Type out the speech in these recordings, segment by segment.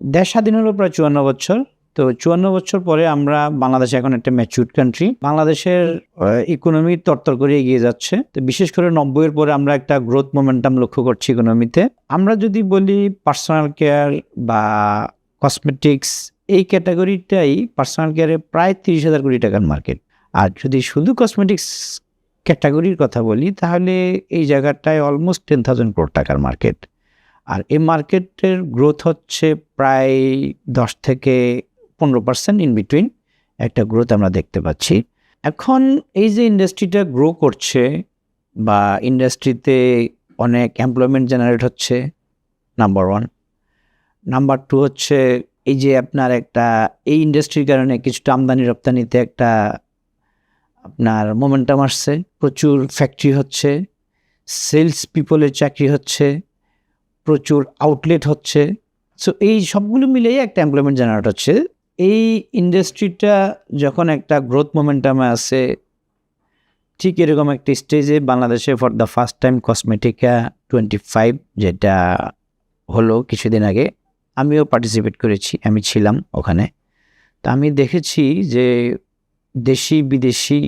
দেশ স্বাধীন হলো প্রায় ৫৪ বছর। তো ৫৪ বছর পরে আমরা বাংলাদেশ এখন একটা ম্যাচিউরড কান্ট্রি। বাংলাদেশের ইকোনমি তরতর করে এগিয়ে যাচ্ছে। তো বিশেষ করে ৯০ এর পরে আমরা একটা গ্রোথ মোমেন্টাম লক্ষ্য করছি ইকোনমিতে। আমরা যদি বলি পার্সোনাল কেয়ার বা কসমেটিক্স এই ক্যাটাগরিটাই পার্সোনাল কেয়ারে প্রায় ৩০,০০০ কোটি টাকার মার্কেট। আর যদি শুধু কসমেটিক্স ক্যাটাগরির কথা বলি তাহলে এই জায়গাটায় অলমোস্ট 10,000 crore টাকার মার্কেট। আর এই মার্কেটের গ্রোথ হচ্ছে প্রায় ১০-১৫% ইন বিটুইন একটা গ্রোথ আমরা দেখতে পাচ্ছি। এখন এই যে ইন্ডাস্ট্রিটা গ্রো করছে বা ইন্ডাস্ট্রিতে অনেক এমপ্লয়মেন্ট জেনারেট হচ্ছে, নাম্বার 1। নাম্বার 2 হচ্ছে এই যে আপনার একটা এই ইন্ডাস্ট্রির কারণে কিছুটা আমদানি রপ্তানিতে একটা আপনার মোমেন্টাম আসছে, প্রচুর ফ্যাক্টরি হচ্ছে, সেলস পিপলের চাকরি হচ্ছে, প্রচুর আউটলেট হচ্ছে। সো এই সবগুলো মিলেই একটা এমপ্লয়মেন্ট জেনারেট হচ্ছে। এই ইন্ডাস্ট্রিটা যখন একটা গ্রোথ মোমেন্টামে আছে, ঠিক এরকম একটা স্টেজে বাংলাদেশে ফর দ্য ফার্স্ট টাইম কসমেটিকা 25 যেটা হলো কিছুদিন আগে, আমিও পার্টিসিপেট করেছি, আমি ছিলাম ওখানে। তা আমি দেখেছি যে দেশি বিদেশি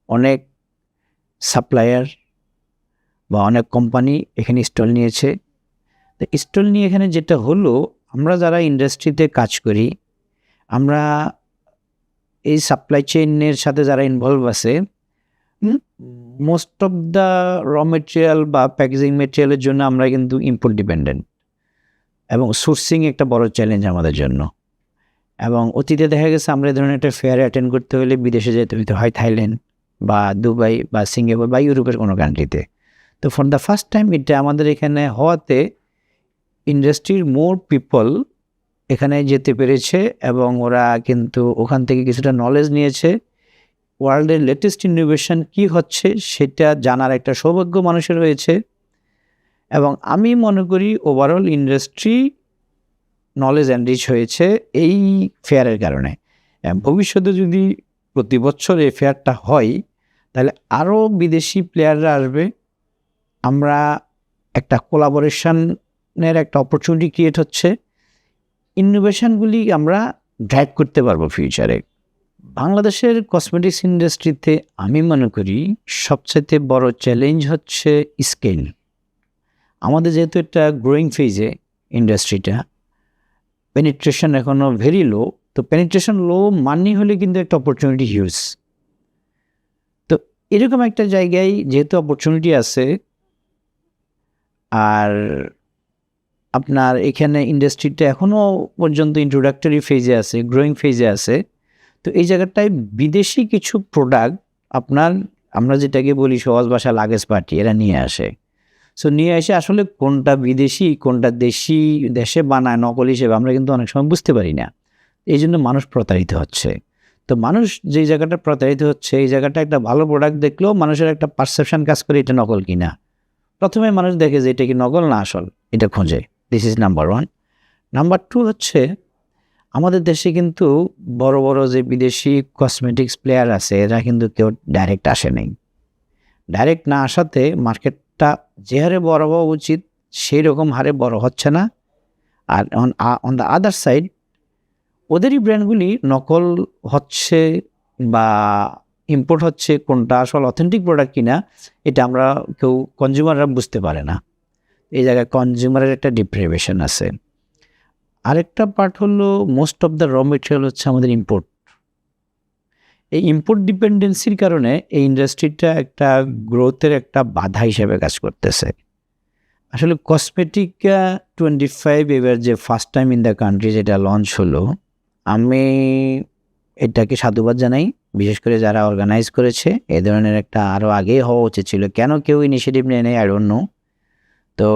অনেক সাপ্লায়ার বা অনেক কোম্পানি এখানে স্টল নিয়েছে। তো স্টল নিয়ে এখানে যেটা হলো, আমরা যারা ইন্ডাস্ট্রিতে কাজ করি, আমরা এই সাপ্লাই চেইনের সাথে যারা ইনভলভ আছে, মোস্ট অফ দ্য র মেটেরিয়াল বা প্যাকেজিং মেটেরিয়ালের জন্য আমরা কিন্তু ইম্পোর্ট ডিপেন্ডেন্ট, এবং সোর্সিং একটা বড় চ্যালেঞ্জ আমাদের জন্য। এবং অতীতে দেখা গেছে আমরা এই ধরনের একটা ফেয়ারে অ্যাটেন্ড করতে হলে বিদেশে যেতে হইতে হয়, থাইল্যান্ড বা দুবাই বা সিঙ্গাপুর বা ইউরোপের কোনো কান্ট্রিতে। তো ফর দ্য ফার্স্ট টাইম এটা আমাদের এখানে হওয়াতে ইন্ডাস্ট্রির মোর পিপল এখানে যেতে পেরেছে এবং ওরা কিন্তু ওখান থেকে কিছুটা নলেজ নিয়েছে। ওয়ার্ল্ডের লেটেস্ট ইনোভেশন কী হচ্ছে সেটা জানার একটা সৌভাগ্য মানুষের হয়েছে। এবং আমি মনে করি ওভারঅল ইন্ডাস্ট্রি নলেজ এনরিচ হয়েছে এই ফেয়ারের কারণে। ভবিষ্যতে যদি প্রতি বছর এই ফেয়ারটা হয় তাহলে আরও বিদেশি প্লেয়াররা আসবে। আমরা একটা কোলাবোরেশনের একটা অপরচুনিটি ক্রিয়েট হচ্ছে, ইনোভেশনগুলি আমরা ড্রাইভ করতে পারবো ফিউচারে। বাংলাদেশের কসমেটিক্স ইন্ডাস্ট্রিতে আমি মনে করি সবচেয়ে বড় চ্যালেঞ্জ হচ্ছে স্কেল। আমাদের যেহেতু একটা গ্রোয়িং ফেজে ইন্ডাস্ট্রিটা, পেনিট্রেশন এখনও ভেরি লো। তো পেনিট্রেশন লো মানি হলে কিন্তু একটা অপরচুনিটি হিউজ। তো এরকম একটা জায়গায় যেহেতু অপরচুনিটি আছে, আর আপনার এখানে ইন্ডাস্ট্রিটা এখনও পর্যন্ত ইন্ট্রোডাক্টরি ফেজে আছে, গ্রোয়িং ফেজে আছে। তো এই জায়গাটায় বিদেশি কিছু প্রোডাক্ট আপনার, আমরা যেটাকে বলি সহজ ভাষা লাগেজ পার্টি, এরা নিয়ে আসে। সো নিয়ে এসে আসলে কোনটা বিদেশি কোনটা দেশি, দেশে বানায় নকল হিসেবে আমরা কিন্তু অনেক সময় বুঝতে পারি না। এই জন্য মানুষ প্রতারিত হচ্ছে। তো মানুষ যেই জায়গাটা প্রতারিত হচ্ছে, এই জায়গাটা একটা ভালো প্রোডাক্ট দেখলেও মানুষের একটা পারসেপশন কাজ করে এটা নকল কিনা। প্রথমে মানুষ দেখে যে এটা কি নকল না আসল, এটা খোঁজে। This is number 1। নাম্বার 2 হচ্ছে আমাদের দেশে কিন্তু বড় বড় যে বিদেশি কসমেটিক্স প্লেয়ার আছে এরা কিন্তু কেউ ডাইরেক্ট আসে নাই। ডাইরেক্ট না আসাতে মার্কেটটা যে হারে বড় হওয়া উচিত সেই রকম হারে বড় হচ্ছে না। আর অন দ্য আদার সাইড ওদেরই ব্র্যান্ডগুলি নকল হচ্ছে বা ইম্পোর্ট হচ্ছে, কোনটা আসল অথেন্টিক প্রোডাক্ট কিনা এটা আমরা কেউ কনজিউমাররা বুঝতে পারে না। এই জায়গায় কনজিউমারের একটা ডিপ্রাইভেশন আছে। আরেকটা পার্ট হলো মোস্ট অফ দ্য র মেটেরিয়াল হচ্ছে আমাদের ইম্পোর্ট। এই ইম্পোর্ট ডিপেন্ডেন্সির কারণে এই ইন্ডাস্ট্রিটা একটা গ্রোথের একটা বাধা হিসেবে কাজ করতেছে। আসলে কসমেটিকা 25 এবার যে first time in the country যেটা লঞ্চ হলো, আমি এটাকে সাধুবাদ জানাই, বিশেষ করে যারা অর্গানাইজ করেছে। এ ধরনের একটা আরও আগেই হওয়া উচিত ছিল, কেন কেউ ইনিশিয়েটিভ নেয় নেই আই ডোন্ট নো। তো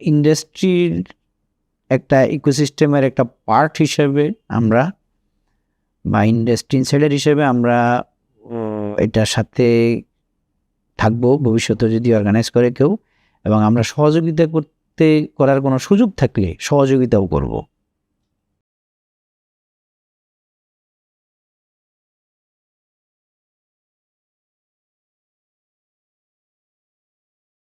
ইন্ডাস্ট্রির একটা ইকোসিস্টেমের একটা পার্ট হিসেবে আমরা বা ইন্ডাস্ট্রি ইনসাইডার হিসেবে আমরা এটার সাথে থাকবো ভবিষ্যতে যদি অর্গানাইজ করে কেউ, এবং আমরা সহযোগিতা করার কোনো সুযোগ থাকলে সহযোগিতাও করব।